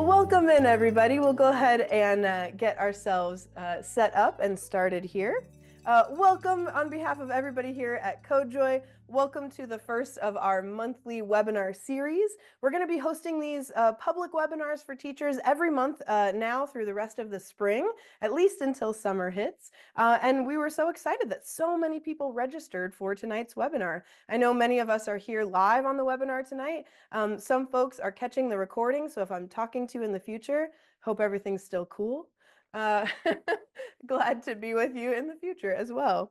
Welcome in, everybody. We'll go ahead and get ourselves set up and started here. Welcome on behalf of everybody here at CodeJoy. Welcome to the first of our monthly webinar series. We're going to be hosting these public webinars for teachers every month now through the rest of the spring, at least until summer hits. And we were so excited that so many people registered for tonight's webinar. I know many of us are here live on the webinar tonight. Some folks are catching the recording, so if I'm talking to you in the future, hope everything's still cool. Glad to be with you in the future as well.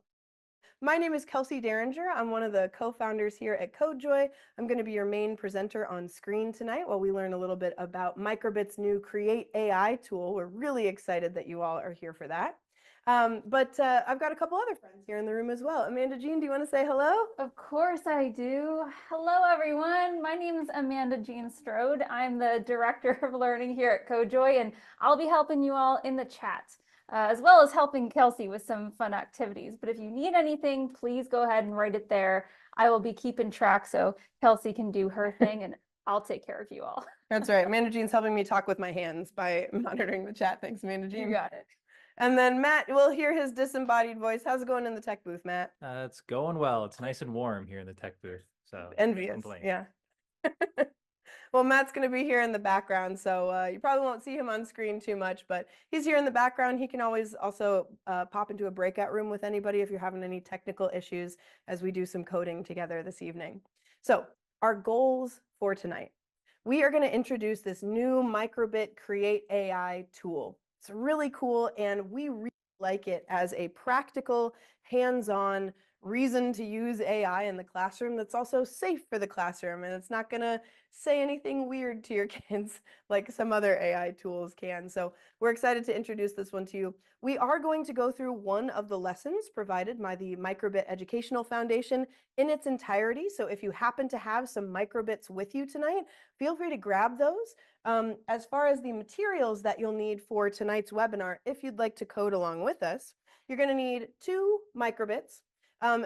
My name is Kelsey Derringer. I'm one of the co-founders here at CodeJoy. I'm going to be your main presenter on screen tonight while we learn a little bit about microbit's new CreateAI tool. We're really excited that you all are here for that. But I've got a couple other friends here in the room as well. Amanda Jean, do you want to say hello? Of course I do. Hello, everyone. My name is Amanda Jean Strode. I'm the Director of Learning here at CodeJoy, and I'll be helping you all in the chat, as well as helping Kelsey with some fun activities. But if you need anything, please go ahead and write it there. I will be keeping track so Kelsey can do her thing, and I'll take care of you all. That's right. Amanda Jean's helping me talk with my hands by monitoring the chat. Thanks, Amanda Jean. You got it. And then Matt, we'll hear his disembodied voice. How's it going in the tech booth, Matt? It's going well. It's nice and warm here in the tech booth. So envious, yeah. Well, Matt's going to be here in the background, so you probably won't see him on screen too much, but he's here in the background. He can always also pop into a breakout room with anybody if you're having any technical issues as we do some coding together this evening. So our goals for tonight. We are going to introduce this new microbit CreateAI tool. It's really cool, and we really like it as a practical, hands-on reason to use AI in the classroom that's also safe for the classroom, and it's not going to say anything weird to your kids like some other AI tools can. So we're excited to introduce this one to you. We are going to go through one of the lessons provided by the Microbit Educational Foundation in its entirety. So if you happen to have some microbits with you tonight, feel free to grab those. As far as the materials that you'll need for tonight's webinar, if you'd like to code along with us, you're going to need 2 microbits.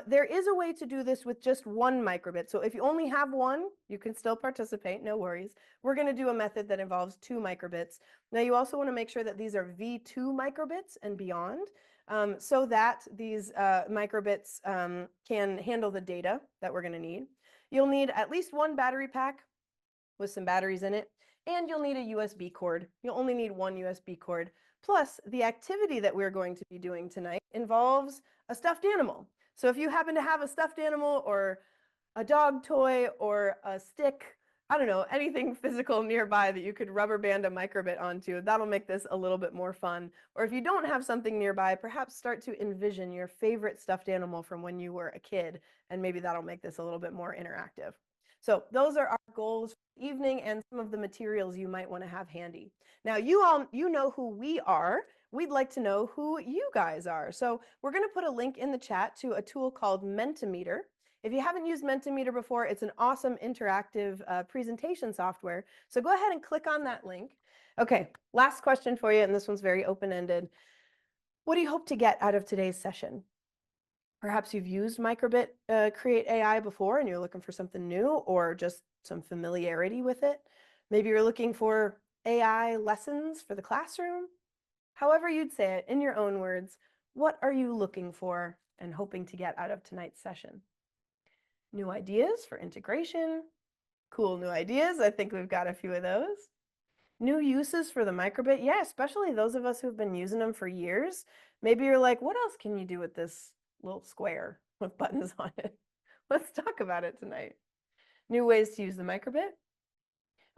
There is a way to do this with just 1 microbit. So if you only have 1, you can still participate, no worries. We're going to do a method that involves 2 microbits. Now you also want to make sure that these are V2 microbits and beyond, so that these microbits can handle the data that we're going to need. You'll need at least 1 battery pack with some batteries in it, and you'll need a USB cord. You'll only need 1 USB cord. Plus, the activity that we're going to be doing tonight involves a stuffed animal. So if you happen to have a stuffed animal or a dog toy or a stick, I don't know, anything physical nearby that you could rubber band a microbit onto, that'll make this a little bit more fun. Or if you don't have something nearby, perhaps start to envision your favorite stuffed animal from when you were a kid, and maybe that'll make this a little bit more interactive. So those are our goals for the evening and some of the materials you might want to have handy. Now, you know who we are. We'd like to know who you guys are. So we're going to put a link in the chat to a tool called Mentimeter. If you haven't used Mentimeter before, it's an awesome interactive presentation software. So go ahead and click on that link. Okay, last question for you, and this one's very open-ended. What do you hope to get out of today's session? Perhaps you've used microbit CreateAI before and you're looking for something new or just some familiarity with it. Maybe you're looking for AI lessons for the classroom. However you'd say it in your own words, what are you looking for and hoping to get out of tonight's session? New ideas for integration, cool new ideas. I think we've got a few of those. New uses for the microbit. Yeah, especially those of us who've been using them for years. Maybe you're like, what else can you do with this little square with buttons on it? Let's talk about it tonight. New ways to use the microbit.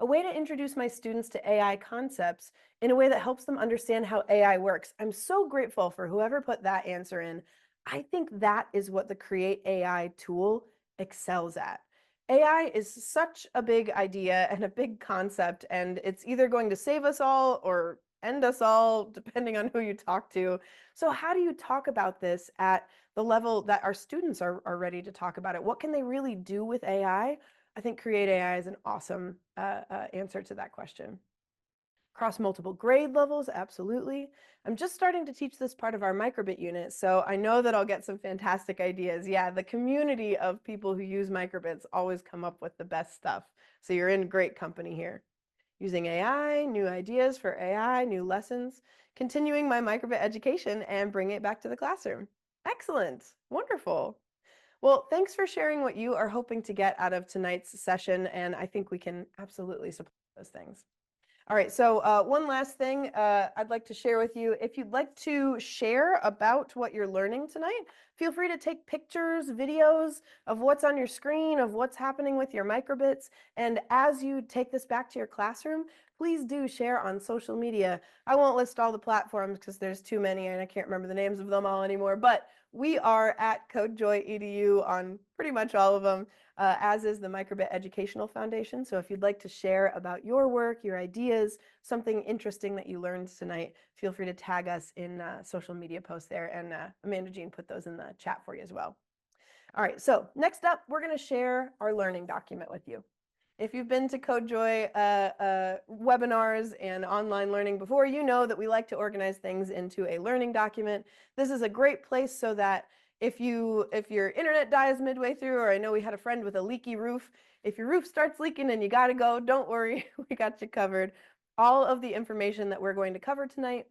A way to introduce my students to AI concepts in a way that helps them understand how AI works. I'm so grateful for whoever put that answer in. I think that is what the CreateAI tool excels at. AI is such a big idea and a big concept, and it's either going to save us all or end us all, depending on who you talk to. So how do you talk about this at the level that our students are ready to talk about it? What can they really do with AI? I think CreateAI is an awesome answer to that question. Across multiple grade levels, absolutely. I'm just starting to teach this part of our microbit unit, so I know that I'll get some fantastic ideas. Yeah, the community of people who use microbits always come up with the best stuff, so you're in great company here. using AI, new ideas for AI, new lessons, continuing my microbit education and bringing it back to the classroom. Excellent. Wonderful. Well, thanks for sharing what you are hoping to get out of tonight's session, and I think we can absolutely support those things. All right, so one last thing I'd like to share with you. If you'd like to share about what you're learning tonight, feel free to take pictures, videos of what's on your screen, of what's happening with your microbits. And as you take this back to your classroom, please do share on social media. I won't list all the platforms because there's too many and I can't remember the names of them all anymore, but we are at CodeJoy.edu on pretty much all of them. As is the Microbit Educational Foundation. So if you'd like to share about your work, your ideas, something interesting that you learned tonight, feel free to tag us in social media posts there. And Amanda Jean put those in the chat for you as well. All right, so next up, we're going to share our learning document with you. If you've been to CodeJoy webinars and online learning before, you know that we like to organize things into a learning document. This is a great place so that if your internet dies midway through, or I know we had a friend with a leaky roof, if your roof starts leaking and you got to go, don't worry, we got you covered. All of the information that we're going to cover tonight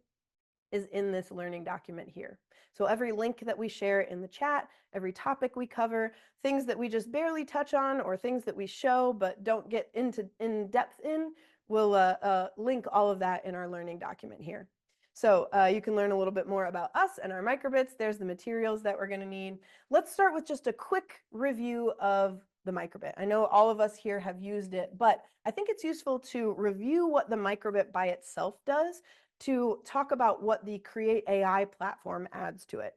is in this learning document here. So every link that we share in the chat, every topic we cover, things that we just barely touch on or things that we show but don't get into in depth in, we'll link all of that in our learning document here. So you can learn a little bit more about us and our microbits. There's the materials that we're going to need. Let's start with just a quick review of the microbit. I know all of us here have used it, but I think it's useful to review what the microbit by itself does to talk about what the CreateAI platform adds to it.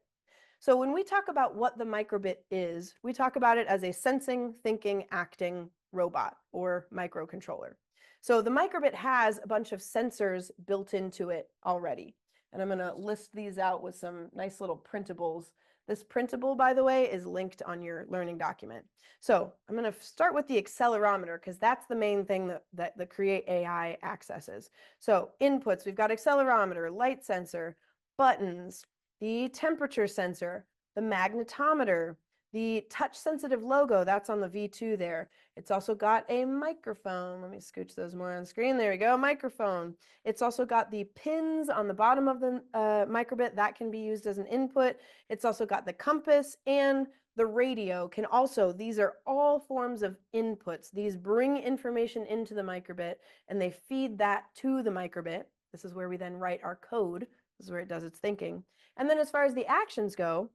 So when we talk about what the microbit is, we talk about it as a sensing, thinking, acting robot or microcontroller. So the microbit has a bunch of sensors built into it already. And I'm going to list these out with some nice little printables. This printable, by the way, is linked on your learning document. So I'm going to start with the accelerometer because that's the main thing that the CreateAI accesses. So inputs, we've got accelerometer, light sensor, buttons, the temperature sensor, the magnetometer, the touch-sensitive logo, that's on the V2 there. It's also got a microphone. Let me scooch those more on screen. There we go, microphone. It's also got the pins on the bottom of the microbit. That can be used as an input. It's also got the compass and the radio can also, these are all forms of inputs. These bring information into the microbit and they feed that to the microbit. This is where we then write our code. This is where it does its thinking. And then as far as the actions go,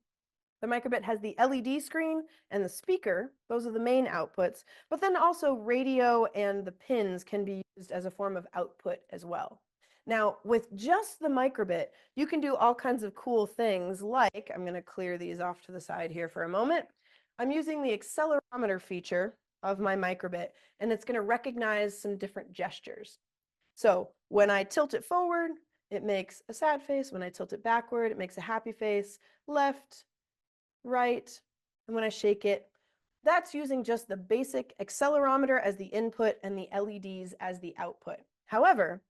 the microbit has the LED screen and the speaker. Those are the main outputs. But then also radio and the pins can be used as a form of output as well. Now, with just the microbit, you can do all kinds of cool things like, I'm going to clear these off to the side here for a moment. I'm using the accelerometer feature of my microbit, and it's going to recognize some different gestures. So when I tilt it forward, it makes a sad face. When I tilt it backward, it makes a happy face. Left, right, and when I shake it, that's using just the basic accelerometer as the input and the LEDs as the output. However,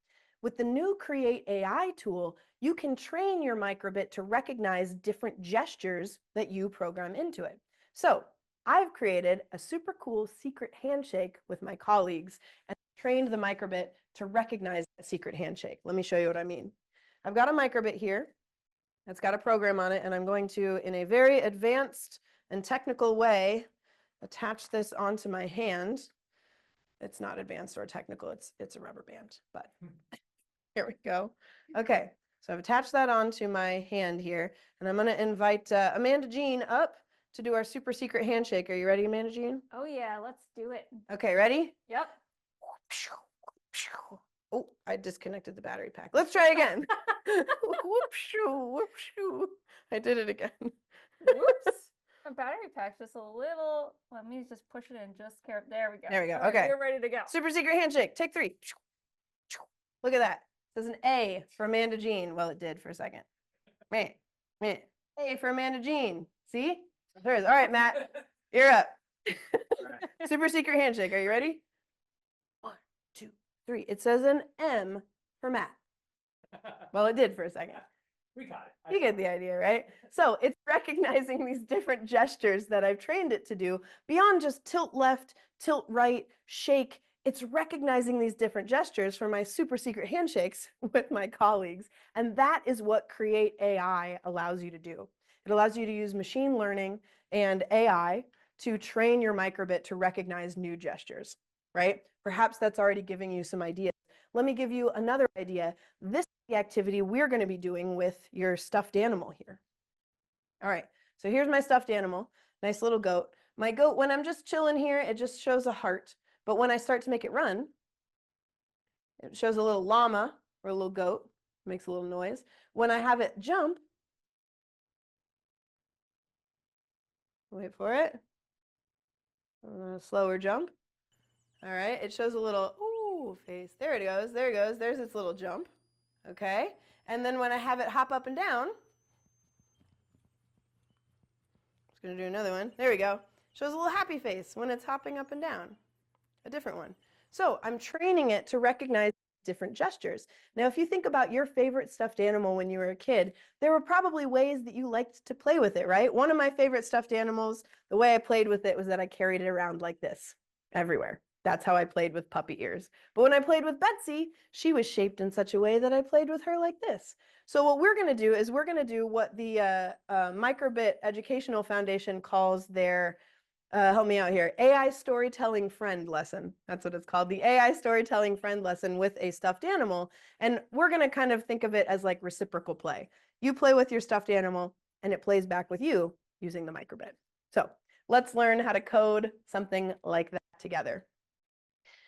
with the new CreateAI tool, you can train your microbit to recognize different gestures that you program into it. So I've created a super cool secret handshake with my colleagues and trained the microbit to recognize a secret handshake. Let me show you what I mean. I've got a microbit here. It's got a program on it, and I'm going to, in a very advanced and technical way, attach this onto my hand. It's not advanced or technical, it's a rubber band, but here we go. Okay, so I've attached that onto my hand here, and I'm going to invite Amanda Jean up to do our super secret handshake. Are you ready, Amanda Jean? Oh yeah, let's do it. Okay, ready? Yep. Oh, I disconnected the battery pack. Let's try again. Whoop-shoo, whoop-shoo. I did it again. Whoops. My battery pack's just a little, let me just push it in just care. There we go. There we go. All right, Okay. you're ready to go. Super secret handshake. Take 3. Look at that. It says an A for Amanda Jean. Well, it did for a second. Meh, meh. A for Amanda Jean. See? There it is. All right, Matt. You're up. Super secret handshake. Are you ready? 1, 2, 3. It says an M for Matt. Well, it did for a second. We got it. You get the idea, right? So it's recognizing these different gestures that I've trained it to do beyond just tilt left, tilt right, shake. it's recognizing these different gestures for my super secret handshakes with my colleagues. And that is what CreateAI allows you to do. It allows you to use machine learning and AI to train your microbit to recognize new gestures, right? Perhaps that's already giving you some ideas. Let me give you another idea. This is the activity we're going to be doing with your stuffed animal here. All right, so here's my stuffed animal, nice little goat. My goat, when I'm just chilling here, it just shows a heart. But when I start to make it run, it shows a little llama or a little goat, makes a little noise. When I have it jump, wait for it, slower jump. All right, it shows a little, ooh, face. There it goes, there it goes, there's its little jump. Okay, and then when I have it hop up and down, it's gonna do another one. There we go. Shows a little happy face when it's hopping up and down. A different one. So I'm training it to recognize different gestures. Now, if you think about your favorite stuffed animal when you were a kid, there were probably ways that you liked to play with it, right? One of my favorite stuffed animals, the way I played with it was that I carried it around like this everywhere. That's how I played with puppy ears. But when I played with Betsy, she was shaped in such a way that I played with her like this. So what we're going to do is we're going to do what the Microbit Educational Foundation calls their help me out here. AI storytelling friend lesson. That's what it's called. The AI storytelling friend lesson with a stuffed animal. And we're going to kind of think of it as like reciprocal play. You play with your stuffed animal and it plays back with you using the microbit. So let's learn how to code something like that together.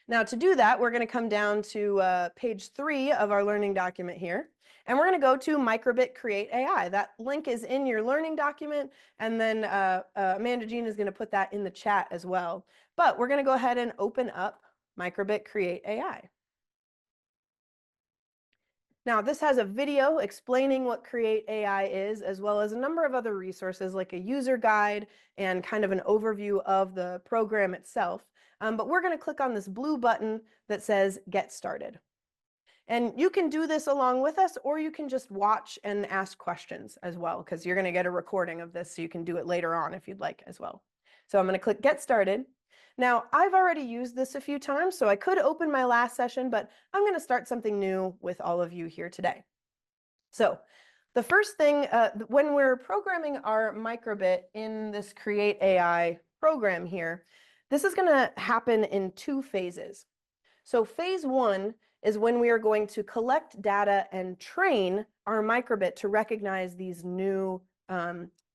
Now to do that, we're going to come down to page 3 of our learning document here. And we're going to go to microbit CreateAI. That link is in your learning document, and then Amanda Jean is going to put that in the chat as well. But we're going to go ahead and open up microbit CreateAI. Now, this has a video explaining what CreateAI is, as well as a number of other resources like a user guide and kind of an overview of the program itself. But we're going to click on this blue button that says Get Started. And you can do this along with us, or you can just watch and ask questions as well, because you're going to get a recording of this, so you can do it later on if you'd like as well. So I'm going to click Get Started. Now, I've already used this a few times, so I could open my last session, but I'm going to start something new with all of you here today. So the first thing, when we're programming our microbit in this CreateAI program here, this is going to happen in 2 phases. So phase 1 is when we are going to collect data and train our microbit to recognize these new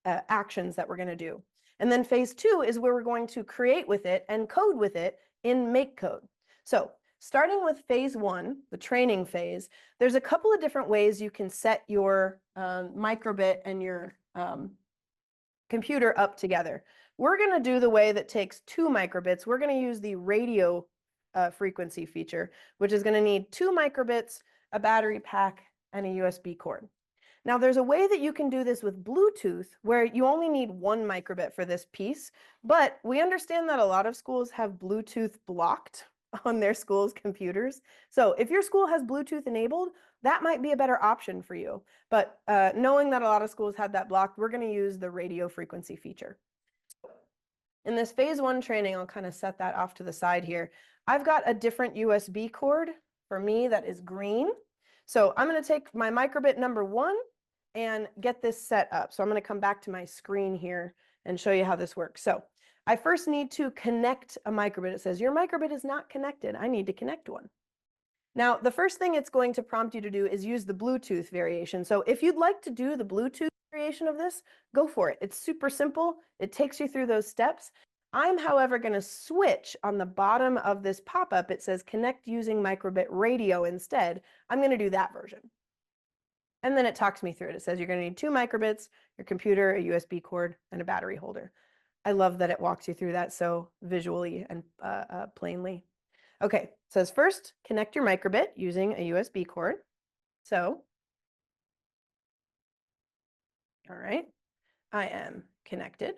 actions that we're going to do. And then phase 2 is where we're going to create with it and code with it in MakeCode. So starting with phase 1, the training phase, there's a couple of different ways you can set your microbit and your computer up together. We're going to do the way that takes 2 microbits. We're going to use the radio frequency feature, which is going to need 2 microbits, a battery pack, and a USB cord. Now, there's a way that you can do this with Bluetooth, where you only need 1 microbit for this piece, but we understand that a lot of schools have Bluetooth blocked on their school's computers. So if your school has Bluetooth enabled, that might be a better option for you. But knowing that a lot of schools had that blocked, we're going to use the radio frequency feature. In this phase 1 training, I'll kind of set that off to the side here. I've got a different USB cord for me that is green. So I'm going to take my microbit number 1 and get this set up. So I'm going to come back to my screen here and show you how this works. So I first need to connect a microbit. It says your microbit is not connected. I need to connect one. Now, the first thing it's going to prompt you to do is use the Bluetooth variation. So if you'd like to do the Bluetooth variation of this, go for it. It's super simple. It takes you through those steps. I'm, however, going to switch on the bottom of this pop-up. It says connect using microbit radio instead. I'm going to do that version. And then it talks me through it. It says you're going to need 2 microbits, your computer, a USB cord, and a battery holder. I love that it walks you through that so visually and plainly. Okay, it says first, connect your microbit using a USB cord. So, all right, I am connected.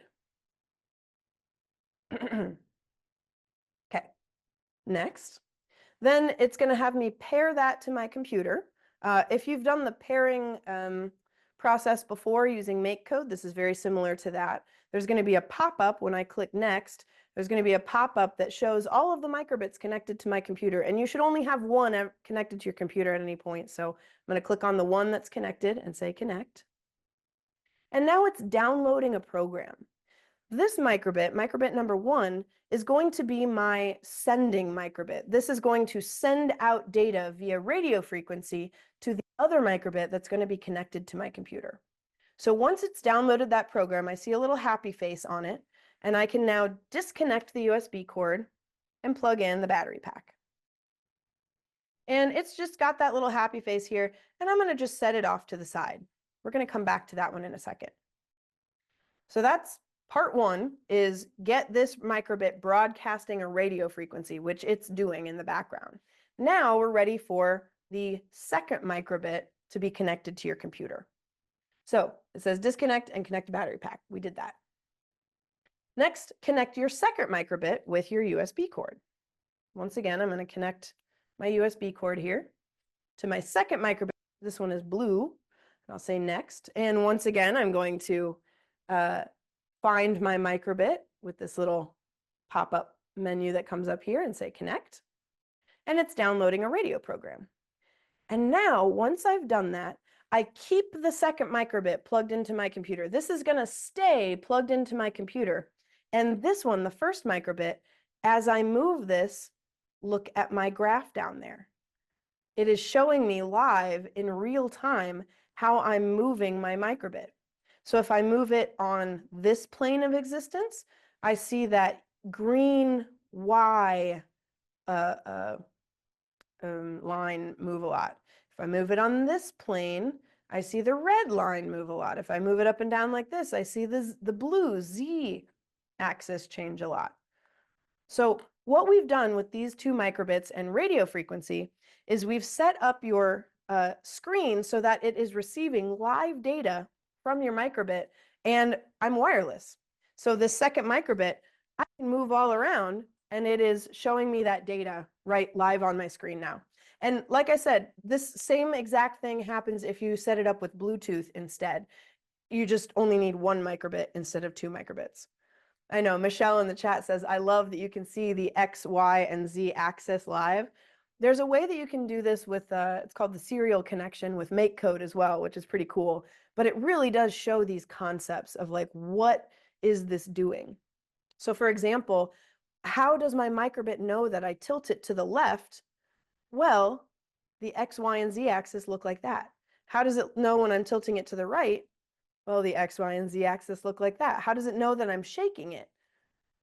Okay, next. Then it's going to have me pair that to my computer. If you've done the pairing process before using MakeCode, this is very similar to that. There's going to be a pop-up when I click next there's going to be a pop-up that shows all of the microbits connected to my computer, and you should only have one connected to your computer at any point. So I'm going to click on the one that's connected and say connect. And now it's downloading a program. This microbit, microbit number 1, is going to be my sending microbit. This is going to send out data via radio frequency to the other microbit that's going to be connected to my computer. So once it's downloaded that program, I see a little happy face on it, and I can now disconnect the USB cord and plug in the battery pack. And it's just got that little happy face here, and I'm going to just set it off to the side. We're going to come back to that one in a second. So that's part 1, is get this microbit broadcasting a radio frequency, which it's doing in the background. Now we're ready for the second microbit to be connected to your computer. So it says disconnect and connect the battery pack. We did that. Next, connect your second microbit with your USB cord. Once again, I'm going to connect my USB cord here to my second microbit. This one is blue. I'll say next. And once again, I'm going to find my microbit with this little pop-up menu that comes up here and say connect. And it's downloading a radio program. And now, once I've done that, I keep the second microbit plugged into my computer. This is going to stay plugged into my computer. And this one, the first microbit, as I move this, look at my graph down there. It is showing me live in real time how I'm moving my microbit. So if I move it on this plane of existence, I see that green Y line move a lot. If I move it on this plane, I see the red line move a lot. If I move it up and down like this, I see the blue Z axis change a lot. So what we've done with these 2 microbits and radio frequency is we've set up your screen so that it is receiving live data from your microbit, and I'm wireless. So this second microbit, I can move all around, and it is showing me that data right live on my screen now. And like I said, this same exact thing happens if you set it up with Bluetooth instead. You just only need 1 microbit instead of 2 microbits. I know Michelle in the chat says, I love that you can see the X, Y, and Z axis live. There's a way that you can do this with, it's called the serial connection with MakeCode as well, which is pretty cool. But it really does show these concepts of like, what is this doing? So for example, how does my microbit know that I tilt it to the left? Well, the X, Y, and Z axis look like that. How does it know when I'm tilting it to the right? Well, the X, Y, and Z axis look like that. How does it know that I'm shaking it?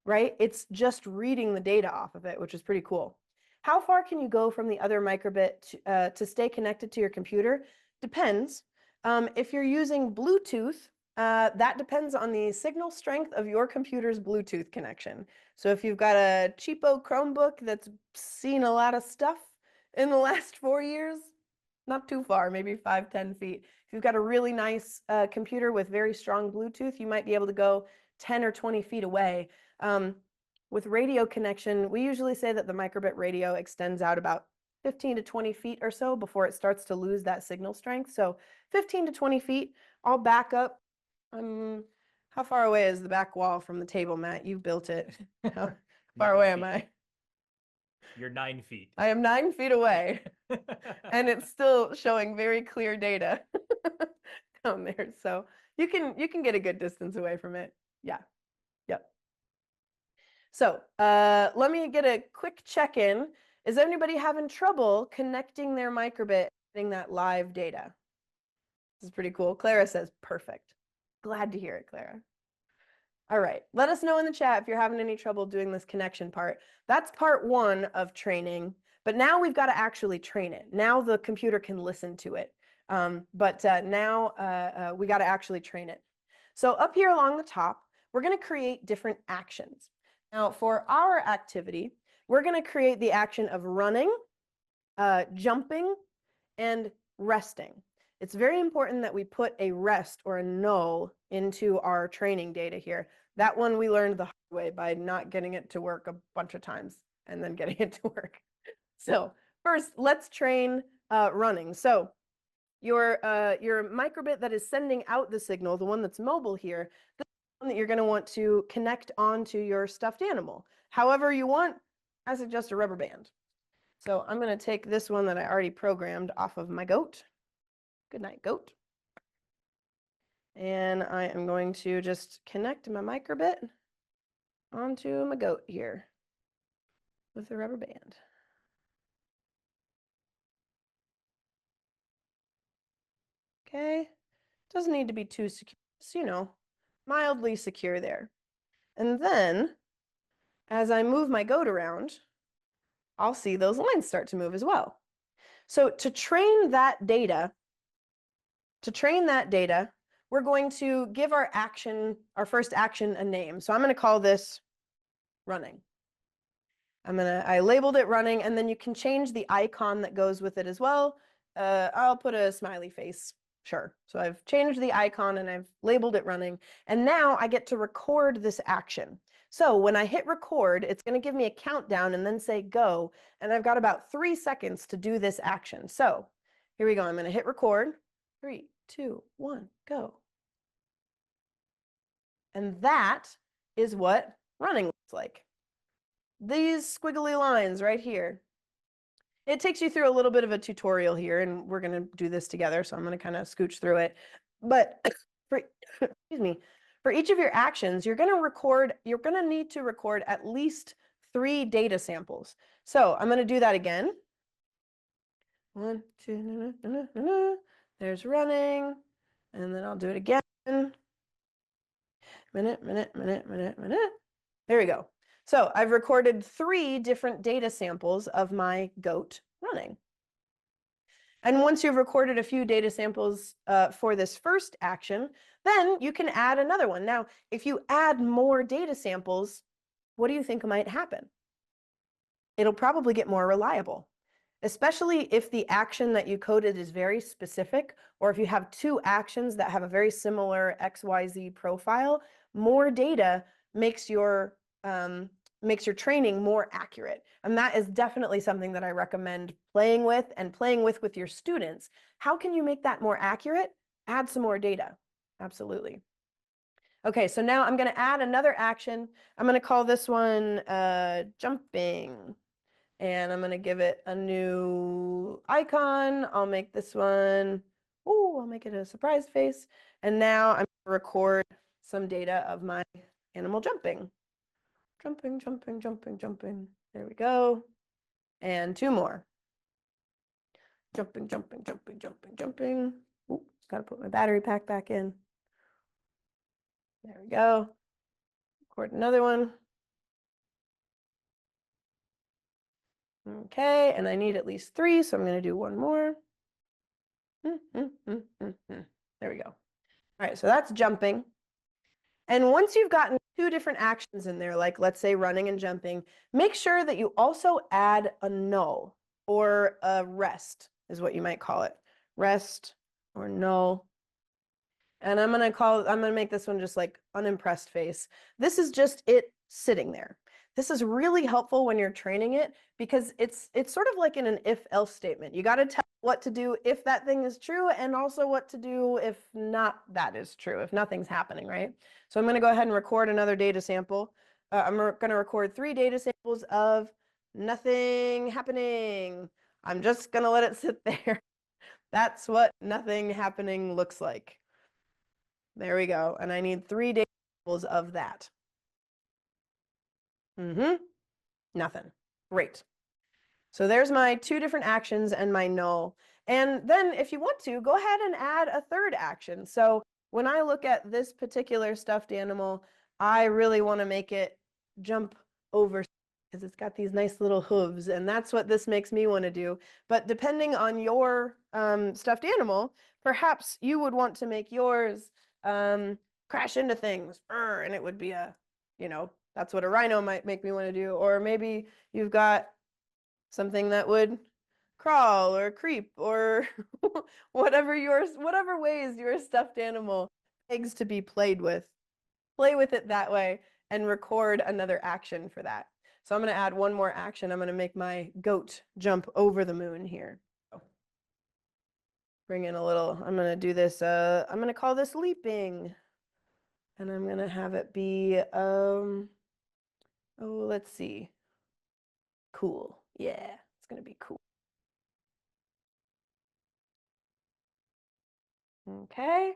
Right? It's just reading the data off of it, which is pretty cool. How far can you go from the other microbit to stay connected to your computer? Depends. If you're using Bluetooth, that depends on the signal strength of your computer's Bluetooth connection. So if you've got a cheapo Chromebook that's seen a lot of stuff in the last 4 years, not too far, maybe 5-10 feet. If you've got a really nice computer with very strong Bluetooth, you might be able to go 10 or 20 feet away. With radio connection, we usually say that the microbit radio extends out about 15 to 20 feet or so before it starts to lose that signal strength. So 15 to 20 feet, I'll back up. How far away is the back wall from the table, Matt? You've built it. How far away am I? You're 9 feet. I am 9 feet away, and it's still showing very clear data down there. So you can get a good distance away from it. Yeah. Yep. So let me get a quick check-in. Is anybody having trouble connecting their microbit, getting that live data? This is pretty cool. Clara says, perfect. Glad to hear it, Clara. All right, let us know in the chat if you're having any trouble doing this connection part. That's part 1 of training, but now we've got to actually train it. Now the computer can listen to it, but now we got to actually train it. So up here along the top, we're going to create different actions. Now for our activity, we're going to create the action of running, jumping, and resting. It's very important that we put a rest or a null into our training data here. That one we learned the hard way by not getting it to work a bunch of times and then getting it to work. So first, let's train running. So your microbit that is sending out the signal, the one that's mobile here, this that you're going to want to connect onto your stuffed animal. However you want, I suggest a rubber band. So I'm going to take this one that I already programmed off of my goat. Good night, goat. And I am going to just connect my microbit onto my goat here with the rubber band. Okay, doesn't need to be too secure, just, mildly secure there. And then, as I move my goat around, I'll see those lines start to move as well. So to train that data, we're going to give our first action, a name. So I'm going to call this running. I labeled it running, and then you can change the icon that goes with it as well. I'll put a smiley face, sure. So I've changed the icon and I've labeled it running, and now I get to record this action. So when I hit record, it's going to give me a countdown and then say go, and I've got about 3 seconds to do this action. So here we go. I'm going to hit record. 3, 2, 1, go. And that is what running looks like. These squiggly lines right here. It takes you through a little bit of a tutorial here, and we're going to do this together, so I'm going to kind of scooch through it. But for, excuse me, for each of your actions, you're going to need to record at least 3 data samples. So I'm going to do that again. 1, 2, there's running, and then I'll do it again. Minute. There we go. So I've recorded 3 different data samples of my goat running. And once you've recorded a few data samples for this first action, then you can add another one. Now, if you add more data samples, what do you think might happen? It'll probably get more reliable, especially if the action that you coded is very specific, or if you have 2 actions that have a very similar XYZ profile. More data makes your training more accurate. And that is definitely something that I recommend playing with your students. How can you make that more accurate? Add some more data. Absolutely. Okay, so now I'm going to add another action. I'm going to call this one jumping. And I'm going to give it a new icon. I'll make this one, I'll make it a surprise face. And now I'm going to record some data of my animal jumping. Jumping. There we go. And 2 more. Jumping. Ooh, gotta put my battery pack back in. There we go. Record another one. Okay, and I need at least 3, so I'm going to do 1 more. There we go. All right, so that's jumping. And once you've gotten 2 different actions in there, like let's say running and jumping, make sure that you also add a null or a rest is what you might call it. Rest or null. And I'm going to make this one just like unimpressed face. This is just it sitting there. This is really helpful when you're training it because it's sort of like in an if-else statement. You got to tell what to do if that thing is true and also what to do if not that is true, if nothing's happening, right? So I'm going to go ahead and record another data sample. I'm going to record 3 data samples of nothing happening. I'm just going to let it sit there. That's what nothing happening looks like. There we go. And I need 3 data samples of that. Nothing. Great. So there's my 2 different actions and my null. And then if you want to, go ahead and add a 3rd action. So when I look at this particular stuffed animal, I really want to make it jump over because it's got these nice little hooves, and that's what this makes me want to do. But depending on your stuffed animal, perhaps you would want to make yours crash into things, and it would be that's what a rhino might make me want to do. Or maybe you've got something that would crawl or creep or whatever ways your stuffed animal begs to be played with. Play with it that way and record another action for that. So I'm going to add 1 more action. I'm going to make my goat jump over the moon here. Bring in a little, I'm going to do this, I'm going to call this leaping. And I'm going to have it be, oh, let's see. Cool. Yeah, it's going to be cool. Okay.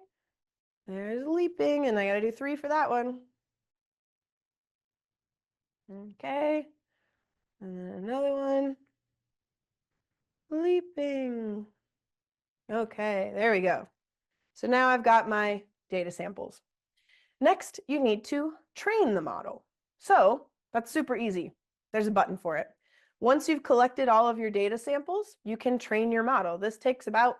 There's leaping, and I got to do 3 for that one. Okay. And then another one. Leaping. Okay, there we go. So now I've got my data samples. Next, you need to train the model. So that's super easy. There's a button for it. Once you've collected all of your data samples, you can train your model. This takes about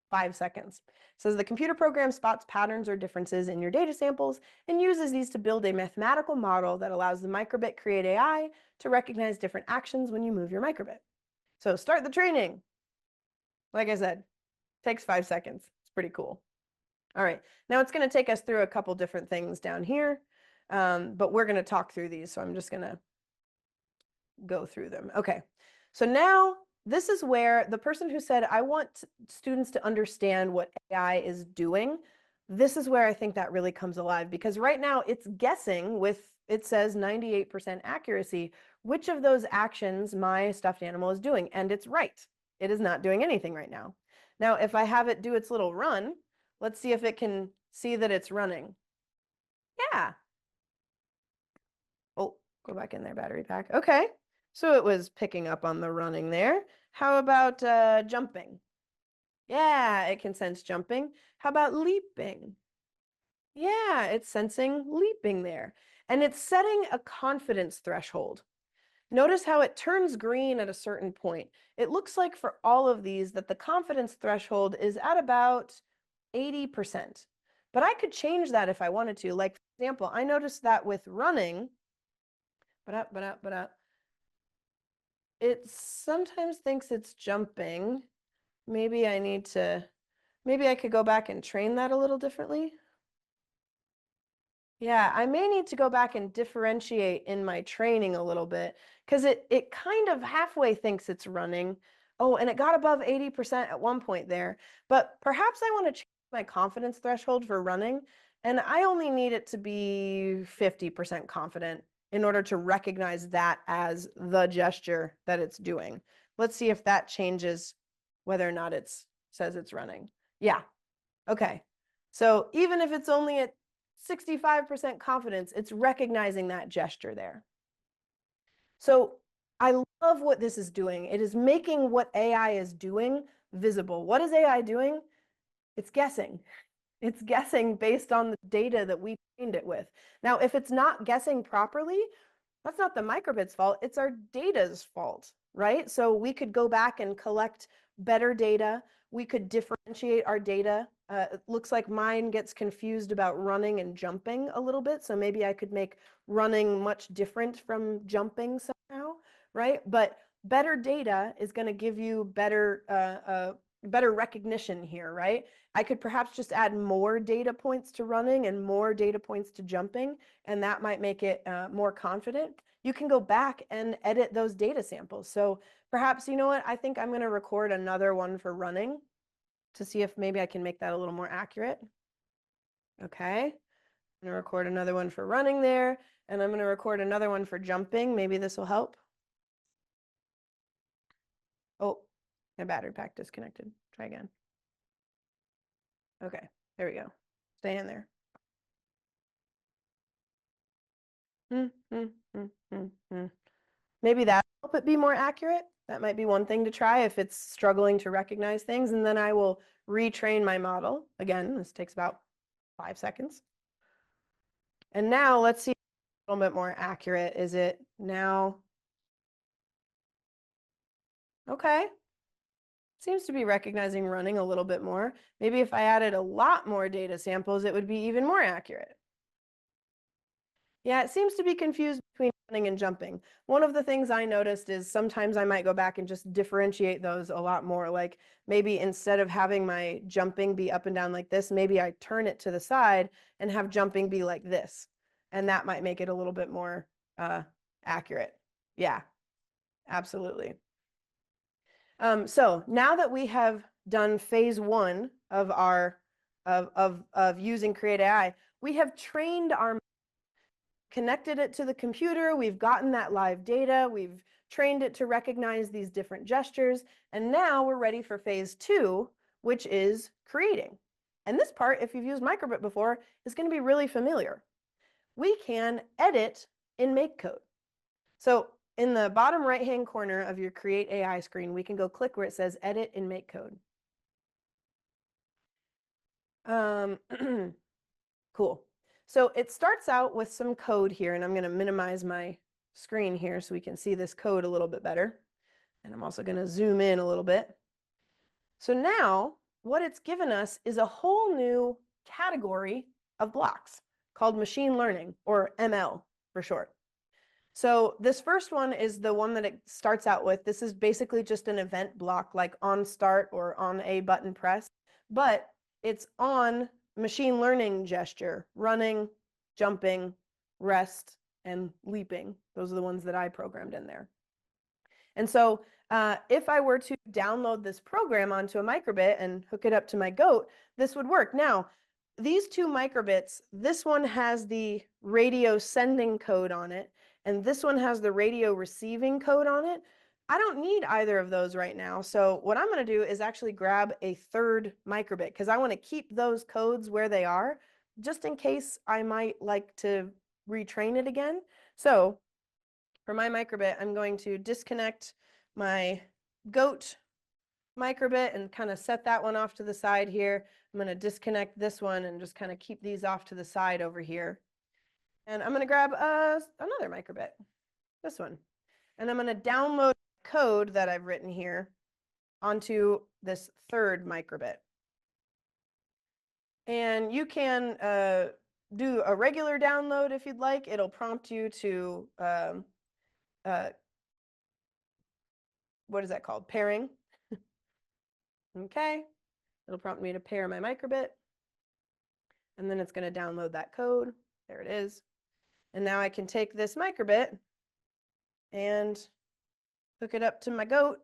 5 seconds. It says the computer program spots patterns or differences in your data samples and uses these to build a mathematical model that allows the microbit CreateAI to recognize different actions when you move your microbit. So start the training. Like I said, takes 5 seconds. It's pretty cool. All right, now it's going to take us through a couple different things down here, but we're going to talk through these, so I'm just going to go through them. Okay, so now this is where the person who said, I want students to understand what AI is doing, this is where I think that really comes alive, because right now it's guessing with, it says 98% accuracy, which of those actions my stuffed animal is doing, and it's right. It is not doing anything right now. Now, if I have it do its little run, let's see if it can see that it's running. Yeah. Oh, go back in there, battery pack. Okay. So it was picking up on the running there. How about jumping? Yeah, it can sense jumping. How about leaping? Yeah, it's sensing leaping there. And it's setting a confidence threshold. Notice how it turns green at a certain point. It looks like for all of these that the confidence threshold is at about 80%. But I could change that if I wanted to. Like, for example, I noticed that with running, it sometimes thinks it's jumping. Maybe I could go back and train that a little differently. Yeah, I may need to go back and differentiate in my training a little bit because it kind of halfway thinks it's running. Oh, and it got above 80% at one point there. But perhaps I want to change my confidence threshold for running, and I only need it to be 50% confident in order to recognize that as the gesture that it's doing. Let's see if that changes whether or not it says it's running. Yeah, okay. So even if it's only at 65% confidence, it's recognizing that gesture there. So I love what this is doing. It is making what AI is doing visible. What is AI doing? It's guessing. It's guessing based on the data that we trained it with. Now, if it's not guessing properly, that's not the microbit's fault, it's our data's fault, right? So we could go back and collect better data. We could differentiate our data. It looks like mine gets confused about running and jumping a little bit. So maybe I could make running much different from jumping somehow, right? But better data is going to give you better recognition here, right? I could perhaps just add more data points to running and more data points to jumping, and that might make it more confident. You can go back and edit those data samples. So perhaps, you know what, I think I'm going to record another one for running to see if maybe I can make that a little more accurate. Okay, I'm going to record another one for running there, and I'm going to record another one for jumping. Maybe this will help. Oh, my battery pack disconnected. Try again. Okay, there we go. Stay in there. Maybe that'll help it be more accurate. That might be one thing to try if it's struggling to recognize things. And then I will retrain my model. Again, this takes about 5 seconds. And now let's see a little bit more accurate. Is it now? Okay. Seems to be recognizing running a little bit more. Maybe if I added a lot more data samples, it would be even more accurate. Yeah, it seems to be confused between running and jumping. One of the things I noticed is sometimes I might go back and just differentiate those a lot more. Like maybe instead of having my jumping be up and down like this, maybe I turn it to the side and have jumping be like this. And that might make it a little bit more accurate. Yeah, absolutely. So now that we have done phase 1 of our of using CreateAI, we have trained our, connected it to the computer, we've gotten that live data, we've trained it to recognize these different gestures, and now we're ready for phase 2, which is creating. And this part, if you've used microbit before, is going to be really familiar. We can edit in MakeCode. So in the bottom right-hand corner of your CreateAI screen, we can go click where it says Edit in MakeCode. Cool. So it starts out with some code here, and I'm going to minimize my screen here so we can see this code a little bit better. And I'm also going to zoom in a little bit. So now what it's given us is a whole new category of blocks called machine learning, or ML for short. So this first one is the one that it starts out with. This is basically just an event block like on start or on a button press, but it's on machine learning gesture, running, jumping, rest, and leaping. Those are the ones that I programmed in there. And so if I were to download this program onto a microbit and hook it up to my goat, this would work. Now, these two microbits, this one has the radio sending code on it, and this one has the radio receiving code on it. I don't need either of those right now. So what I'm going to do is actually grab a third microbit because I want to keep those codes where they are just in case I might like to retrain it again. So for my microbit, I'm going to disconnect my goat microbit and kind of set that one off to the side here. I'm going to disconnect this one and just kind of keep these off to the side over here. And I'm going to grab another microbit, this one. And I'm going to download code that I've written here onto this third microbit. And you can do a regular download if you'd like. It'll prompt you to, what is that called? Pairing. Okay. It'll prompt me to pair my microbit. And then it's going to download that code. There it is. And now I can take this microbit and hook it up to my goat,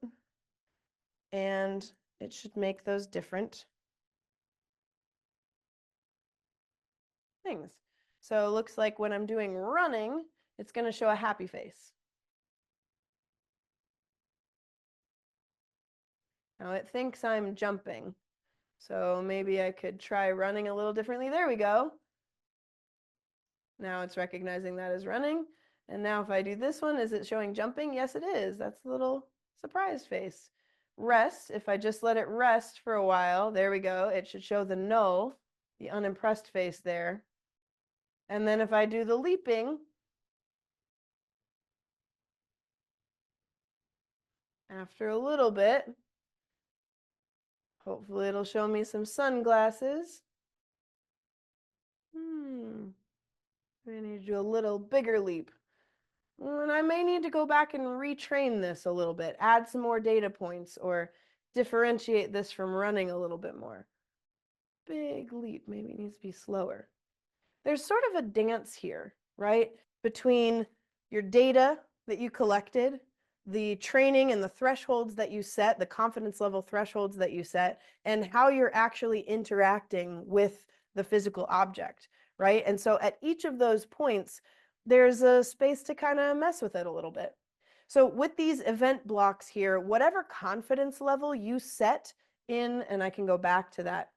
and it should make those different things. So it looks like when I'm doing running, it's going to show a happy face. Now it thinks I'm jumping. So maybe I could try running a little differently. There we go. Now it's recognizing that as running. And now if I do this one, is it showing jumping? Yes, it is. That's the little surprise face. Rest, if I just let it rest for a while, there we go. It should show the null, the unimpressed face there. And then if I do the leaping, after a little bit, hopefully it'll show me some sunglasses. I need to do a little bigger leap. And I may need to go back and retrain this a little bit, add some more data points, or differentiate this from running a little bit more. Big leap, maybe it needs to be slower. There's sort of a dance here, right? Between your data that you collected, the training and the thresholds that you set, the confidence level thresholds that you set, and how you're actually interacting with the physical object, right? And so at each of those points, there's a space to kind of mess with it a little bit. So with these event blocks here, whatever confidence level you set in, and I can go back to that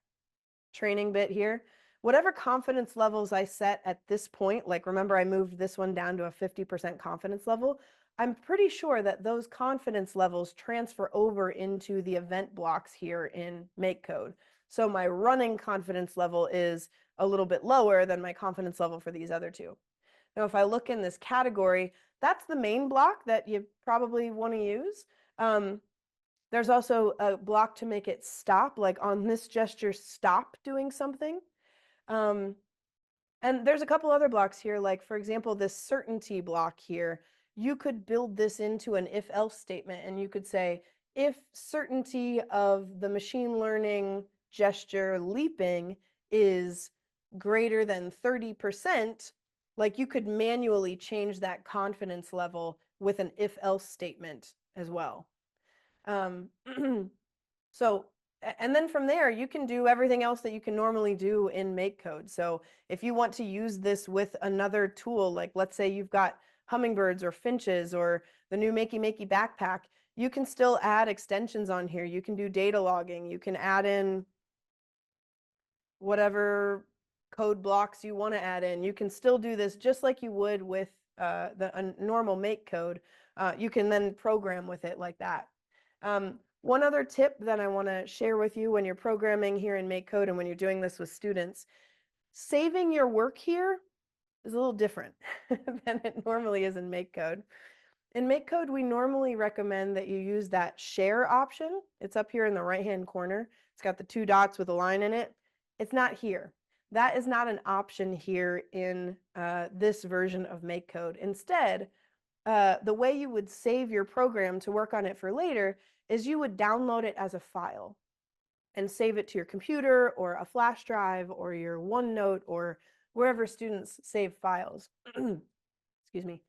training bit here, whatever confidence levels I set at this point, like remember I moved this one down to a 50% confidence level, I'm pretty sure that those confidence levels transfer over into the event blocks here in MakeCode. So my running confidence level is a little bit lower than my confidence level for these other two. Now, if I look in this category, that's the main block that you probably want to use. There's also a block to make it stop, like on this gesture, stop doing something. And there's a couple other blocks here, like for example, this certainty block here. You could build this into an if-else statement, and you could say, if certainty of the machine learning gesture leaping is greater than 30%, like you could manually change that confidence level with an if-else statement as well. So And then from there, you can do everything else that you can normally do in MakeCode. So if you want to use this with another tool, like let's say you've got hummingbirds or finches or the new Makey Makey backpack, you can still add extensions on here. You can do data logging. You can add in whatever code blocks you want to add in. You can still do this just like you would with a normal MakeCode. You can then program with it like that. One other tip that I want to share with you when you're programming here in MakeCode and when you're doing this with students, saving your work here is a little different than it normally is in MakeCode. In MakeCode, we normally recommend that you use that share option. It's up here in the right-hand corner. It's got the 2 dots with a line in it. It's not here. That is not an option here in this version of MakeCode. Instead, the way you would save your program to work on it for later is you would download it as a file and save it to your computer or a flash drive or your OneNote or wherever students save files. Excuse me.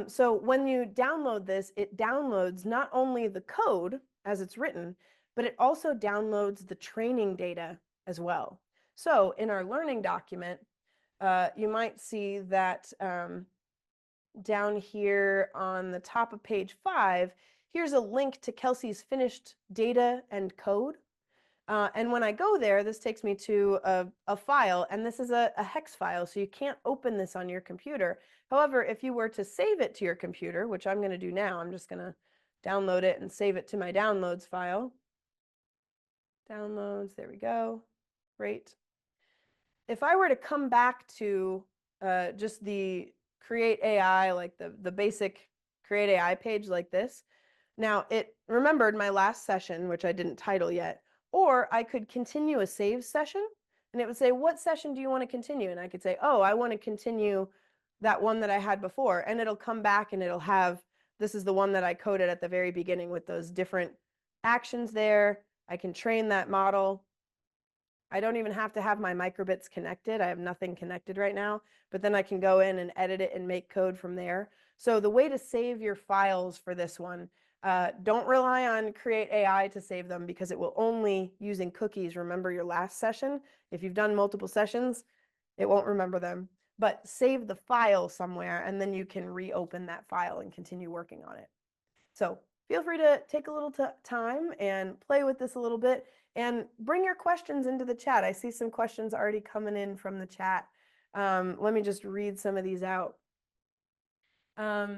So when you download this, it downloads not only the code as it's written, but it also downloads the training data as well. So in our learning document, you might see that down here on the top of page 5, here's a link to Kelsey's finished data and code. And when I go there, this takes me to a file, and this is a hex file, so you can't open this on your computer. However, if you were to save it to your computer, which I'm going to do now, I'm just going to download it and save it to my downloads file. Downloads, there we go. Great. If I were to come back to just the CreateAI, like the basic CreateAI page like this, now it remembered my last session, which I didn't title yet, or I could continue a save session, and it would say, what session do you want to continue? And I could say, oh, I want to continue that one that I had before, and it'll come back and it'll have, this is the one that I coded at the very beginning with those different actions there. I can train that model. I don't even have to have my microbits connected. I have nothing connected right now, but then I can go in and edit it and make code from there. So the way to save your files for this one, don't rely on CreateAI to save them because it will only using cookies remember your last session. If you've done multiple sessions, it won't remember them. But save the file somewhere and then you can reopen that file and continue working on it. So feel free to take a little time and play with this a little bit and bring your questions into the chat. I see some questions already coming in from the chat. Let me just read some of these out.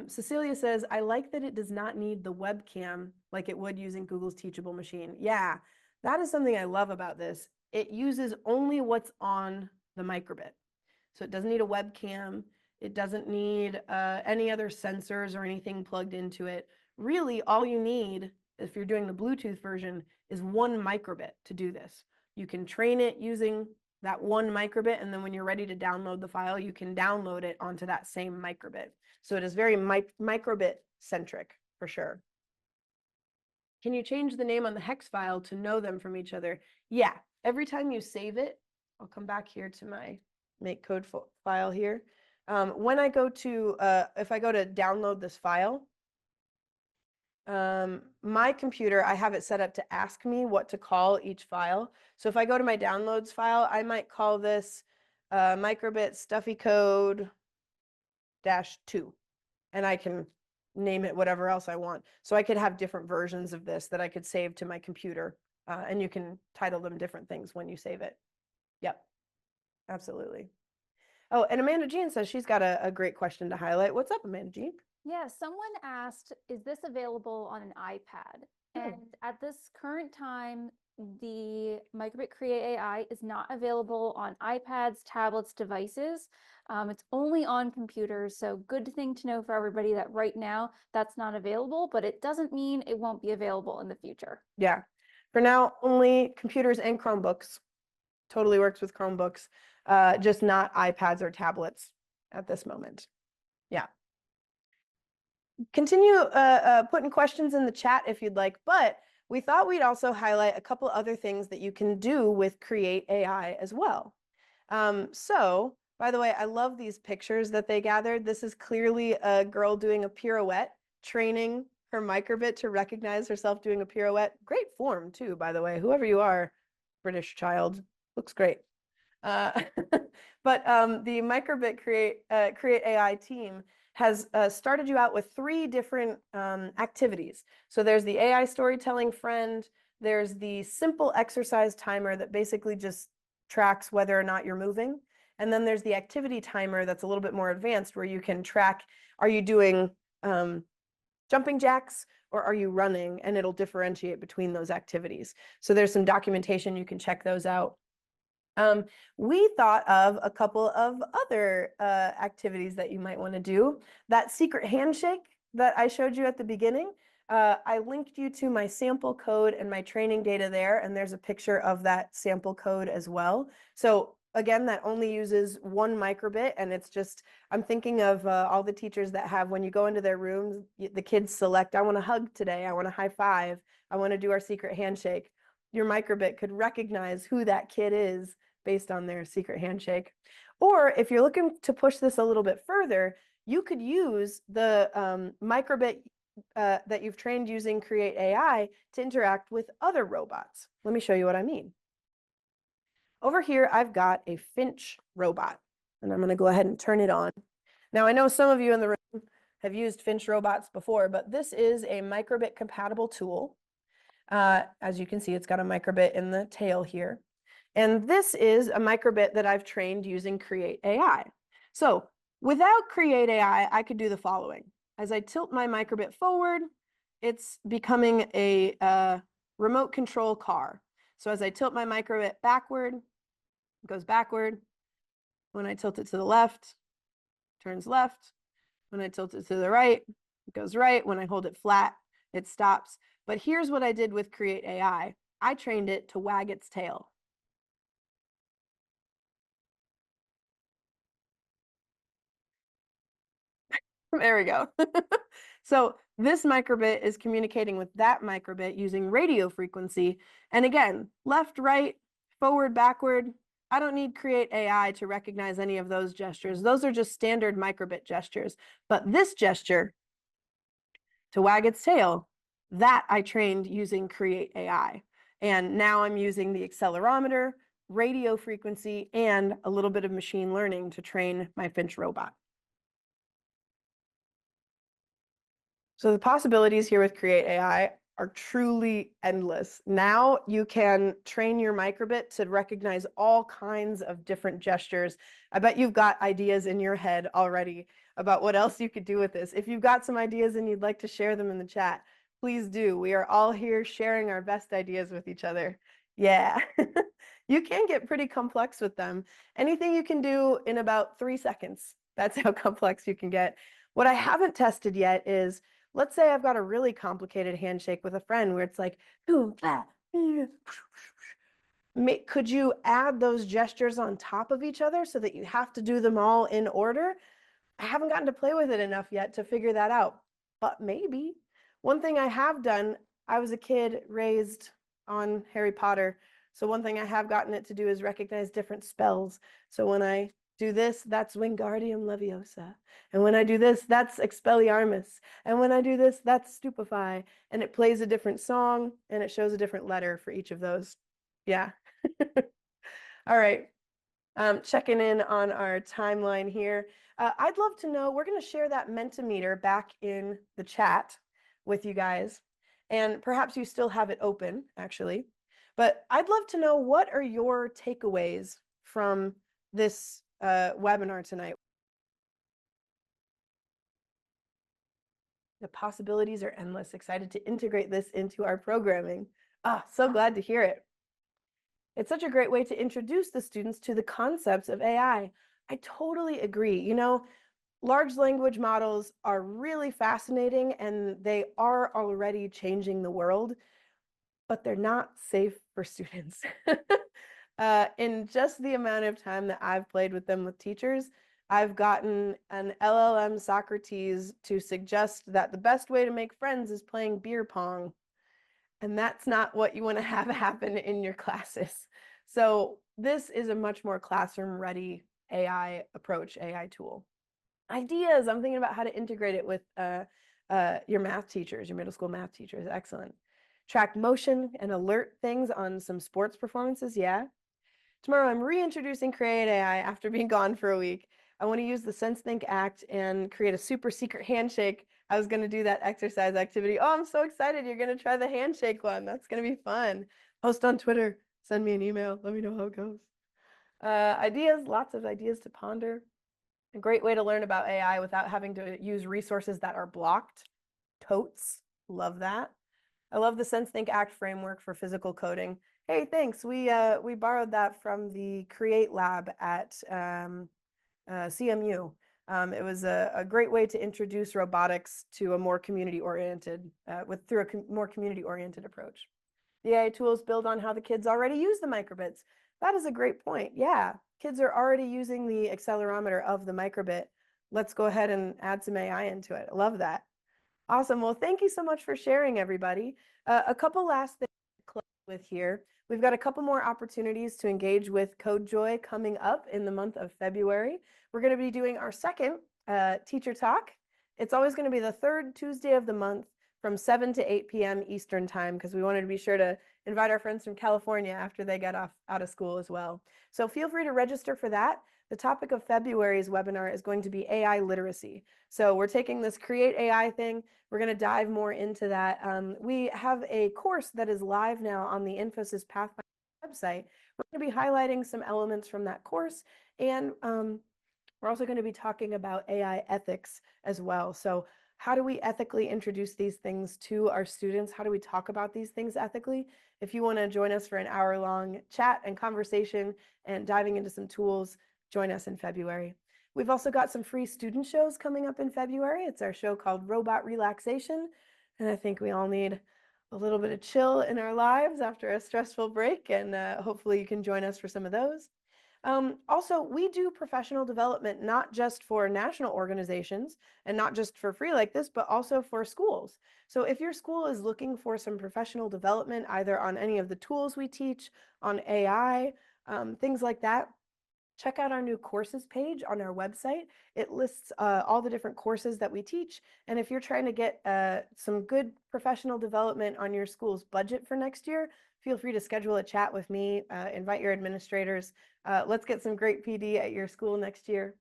Cecilia says, I like that it does not need the webcam like it would using Google's Teachable Machine. Yeah, that is something I love about this. It uses only what's on the microbit. So it doesn't need a webcam. It doesn't need any other sensors or anything plugged into it. Really, all you need, if you're doing the Bluetooth version, is one microbit to do this. You can train it using that one microbit, and then when you're ready to download the file, you can download it onto that same microbit. So it is very microbit centric for sure. Can you change the name on the hex file to know them from each other? Yeah, every time you save it, I'll come back here to my MakeCode file here. When I go to, if I go to download this file, my computer, I have it set up to ask me what to call each file. So if I go to my downloads file, I might call this microbit stuffy code -2, and I can name it whatever else I want. So I could have different versions of this that I could save to my computer, and you can title them different things when you save it. Yep, absolutely. Oh, and Amanda Jean says she's got a great question to highlight. What's up, Amanda Jean? Yeah, someone asked, is this available on an iPad? And at this current time, the microbit CreateAI is not available on iPads, tablets, devices. It's only on computers, so good thing to know for everybody that right now that's not available, but it doesn't mean it won't be available in the future. Yeah, for now, only computers and Chromebooks. Totally works with Chromebooks, just not iPads or tablets at this moment. Yeah. Continue putting questions in the chat if you'd like, but we thought we'd also highlight a couple other things that you can do with CreateAI as well. So, by the way, I love these pictures that they gathered. This is clearly a girl doing a pirouette, training her microbit to recognize herself doing a pirouette. Great form too, by the way. Whoever you are, British child, looks great. But the microbit CreateAI team has started you out with 3 different activities. So there's the AI storytelling friend, there's the simple exercise timer that basically just tracks whether or not you're moving. And then there's the activity timer that's a little bit more advanced where you can track, are you doing jumping jacks or are you running? And it'll differentiate between those activities. So there's some documentation, you can check those out. We thought of a couple of other activities that you might want to do. That secret handshake that I showed you at the beginning, I linked you to my sample code and my training data there, and there's a picture of that sample code as well. So again, that only uses 1 microbit, and it's just, I'm thinking of all the teachers that have, when you go into their rooms, the kids select, I want to hug today, I want to high five, I want to do our secret handshake. Your microbit could recognize who that kid is based on their secret handshake. Or if you're looking to push this a little bit further, you could use the microbit that you've trained using CreateAI to interact with other robots. Let me show you what I mean. Over here, I've got a Finch robot, and I'm going to go ahead and turn it on. Now, I know some of you in the room have used Finch robots before, but this is a microbit compatible tool. As you can see, it's got a microbit in the tail here. And this is a microbit that I've trained using CreateAI. So without CreateAI, I could do the following. As I tilt my microbit forward, it's becoming a remote control car. So as I tilt my microbit backward, it goes backward. When I tilt it to the left, it turns left. When I tilt it to the right, it goes right. When I hold it flat, it stops. But here's what I did with CreateAI. I trained it to wag its tail. There we go. So this microbit is communicating with that microbit using radio frequency. And again, left, right, forward, backward. I don't need CreateAI to recognize any of those gestures. Those are just standard microbit gestures. But this gesture, to wag its tail, that I trained using CreateAI. And now I'm using the accelerometer, radio frequency, and a little bit of machine learning to train my Finch robot. So the possibilities here with CreateAI are truly endless. Now you can train your microbit to recognize all kinds of different gestures. I bet you've got ideas in your head already about what else you could do with this. If you've got some ideas and you'd like to share them in the chat, please do. We are all here sharing our best ideas with each other. Yeah, you can get pretty complex with them. Anything you can do in about 3 seconds. That's how complex you can get. What I haven't tested yet is, let's say I've got a really complicated handshake with a friend where it's like, boom, blah, could you add those gestures on top of each other so that you have to do them all in order? I haven't gotten to play with it enough yet to figure that out, but maybe. One thing I have done, I was a kid raised on Harry Potter. So one thing I have gotten it to do is recognize different spells. So when I do this, that's Wingardium Leviosa. And when I do this, that's Expelliarmus. And when I do this, that's Stupefy. And it plays a different song and it shows a different letter for each of those. Yeah. All right. Checking in on our timeline here. I'd love to know, we're going to share that Mentimeter back in the chat with you guys. And perhaps you still have it open, actually. But I'd love to know, what are your takeaways from this webinar tonight? The possibilities are endless. Excited to integrate this into our programming. So glad to hear it. It's such a great way to introduce the students to the concepts of AI. I totally agree. You know, large language models are really fascinating and they are already changing the world, but they're not safe for students. In just the amount of time that I've played with them with teachers, I've gotten an LLM Socrates to suggest that the best way to make friends is playing beer pong. And that's not what you want to have happen in your classes. So this is a much more classroom-ready AI approach, AI tool. Ideas, I'm thinking about how to integrate it with your math teachers, your middle school math teachers. Excellent. Track motion and alert things on some sports performances. Yeah. Tomorrow, I'm reintroducing CreateAI after being gone for a week. I want to use the Sense Think Act and create a super secret handshake. I was going to do that exercise activity. Oh, I'm so excited. You're going to try the handshake one. That's going to be fun. Post on Twitter. Send me an email. Let me know how it goes. Ideas, lots of ideas to ponder. A great way to learn about AI without having to use resources that are blocked. Totes. Love that. I love the Sense Think Act framework for physical coding. Hey, thanks. We borrowed that from the Create Lab at CMU. It was a great way to introduce robotics to a more community-oriented, more community-oriented approach. The AI tools build on how the kids already use the microbits. That is a great point. Yeah, kids are already using the accelerometer of the microbit. Let's go ahead and add some AI into it. I love that. Awesome. Well, thank you so much for sharing, everybody. A couple last things to close with here. We've got a couple more opportunities to engage with CodeJoy coming up in the month of February. We're going to be doing our second teacher talk. It's always going to be the third Tuesday of the month from 7 to 8 p.m. Eastern time, because we wanted to be sure to invite our friends from California after they get out of school as well. So feel free to register for that. The topic of February's webinar is going to be AI literacy. So we're taking this CreateAI thing. We're going to dive more into that. We have a course that is live now on the Infosys Pathfinder website. We're going to be highlighting some elements from that course, and we're also going to be talking about AI ethics as well. So how do we ethically introduce these things to our students? How do we talk about these things ethically? If you want to join us for an hour-long chat and conversation and diving into some tools, join us in February. We've also got some free student shows coming up in February. It's our show called Robot Relaxation, and I think we all need a little bit of chill in our lives after a stressful break, and hopefully you can join us for some of those. Also, we do professional development not just for national organizations and not just for free like this, but also for schools. So if your school is looking for some professional development, either on any of the tools we teach, on AI, things like that, check out our new courses page on our website. It lists all the different courses that we teach. And if you're trying to get some good professional development on your school's budget for next year, feel free to schedule a chat with me, invite your administrators. Let's get some great PD at your school next year.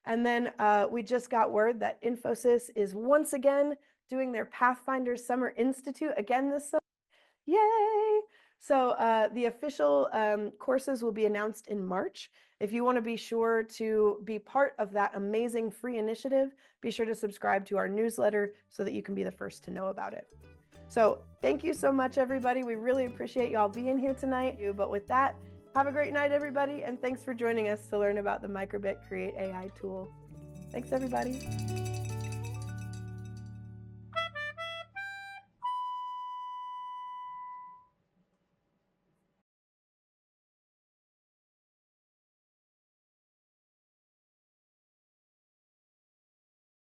And then we just got word that Infosys is once again doing their Pathfinder Summer Institute again this summer. Yay! So the official courses will be announced in March. If you want to be sure to be part of that amazing free initiative, be sure to subscribe to our newsletter so that you can be the first to know about it. So thank you so much, everybody. We really appreciate y'all being here tonight. But with that, have a great night, everybody, and thanks for joining us to learn about the microbit CreateAI tool. Thanks, everybody.